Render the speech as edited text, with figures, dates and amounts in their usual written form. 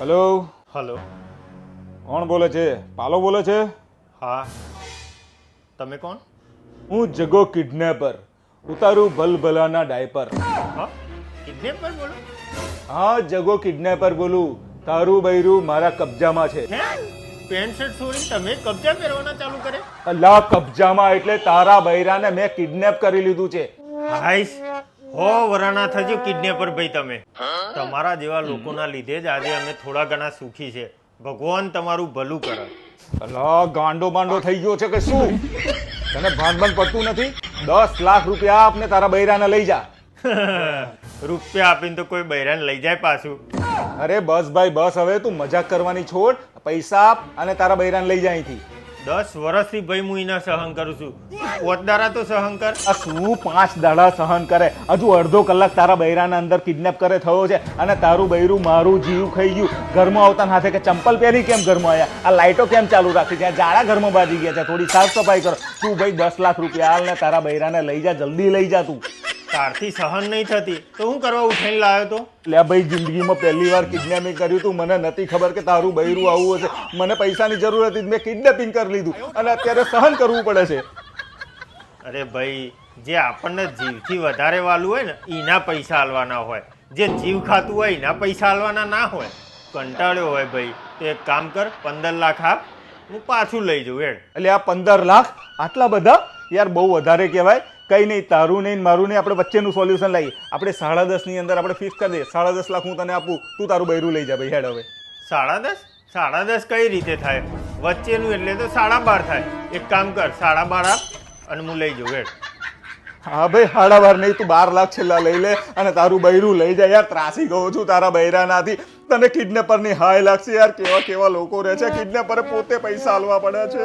Hello, hello. કોણ બોલે છે? પાલો બોલે છે? હા, તમે કોણ? હું જગો કિડનેપર, ઉતારું ભલભલાના ડાયપર. હા, કિડનેપર બોલો? હા, જગો કિડનેપર બોલું. તારું બૈરું મારા કબજામાં છે. હે, પેન્ટ શર્ટ છોડીને તમે કબજા પહેરવાના ચાલુ કરે? અલ્લા, કબજામાં એટલે તારા બૈરાને મેં કિડનેપ કરી લીધું છે. હાઈસ, હો વરાણા થજો કિડનેપર ભાઈ તમે. તમારા જેવા લોકોના લીધે જ આજે અમે થોડા ઘણા સુખી છે. ભગવાન તમારું ભલું કરે. અલ્લા, ગાંડો બાંડો થઈ ગયો છે કે શું? તને ભાન પડતું નથી? 10 લાખ રૂપિયા આપને તારા બૈરાને લઈ જા. રૂપિયા આપીને તો કોઈ બૈરાને લઈ જાય પાછું. અરે બસ ભાઈ બસ, હવે તું મજાક કરવાની છોડ. પૈસા આપ અને તારા બૈરાને લઈ જા અહીંથી. 10 વર્ષથી ભાઈ હું એના સહન કરું છું. પોતદારા તો સહન કર. આ શું 5 દાડા સહન કરે? હજુ અડધો કલાક તારા બૈરાના અંદર કિડનેપ કરે થયો છે અને તારું બૈરું મારું જીવ ખાઈ ગયું. ઘરમાં આવતા હાથે કે ચંપલ પહેરી કેમ ઘરમાં આવ્યા? આ લાઈટો કેમ ચાલુ રાખી છે? જાડા ઘરમાં બાજી ગયા છે. થોડી સાફ સફાઈ કરો. તું ભાઈ 10 લાખ રૂપિયા હાલ ને તારા બૈરાને લઈ જા, જલ્દી લઈ જા તું. તારથી સહન નહીં થતી તો હું કરવા ઉઠાઈને લાવ્યો તો? લે ભાઈ, જિંદગીમાં પહેલી વાર કિડનેપિંગ કર્યું તું. મને નથી ખબર કે તારું બૈરું આવું હશે. મને પૈસાની જરૂર હતી, મેં કિડનેપિંગ કરી લીધું અને અત્યારે સહન કરવું પડે છે. અરે ભાઈ, જે આપણને જીવથી વધારે વાલું હોય ને એના પૈસા આલવાના હોય. જે જીવ ખાતું હોય એના પૈસા આલવાના ના હોય. કંટાળ્યો હોય ભાઈ તો એક કામ કર, 15 લાખ આપ, હું પાછું લઈ જાઉં. એટલે આ 15 લાખ આટલા બધા? યાર બહુ વધારે કહેવાય. કઈ નહીં, તારું નહીં મારું નહીં, આપણે વચ્ચેનું સોલ્યુશન લાવીએ. આપણે 10.5 ની અંદર આપણે ફિક્સ કરી દઈએ. 10.5 લાખ હું તને આપું, તું તારું બૈરું લઈ જા ભાઈ. હેડ હવે. 10.5? 10.5 કઈ રીતે થાય? વચ્ચેનું એટલે તો 12.5 થાય. એક કામ કર, 12.5 આપ અને હું લઈ જાઉં. હા ભાઈ, 12.5 નહીં, તું 12 લાખ છેલ્લા લઈ લે અને તારું બૈરું લઈ જાય. યાર ત્રાસી ગયો છું તારા બૈરાનાથી. તને કિડનેપરની હાય લાગશે યાર. કેવા કેવા લોકો રહે છે. કિડનેપરે પોતે પૈસા આલવા પડે છે.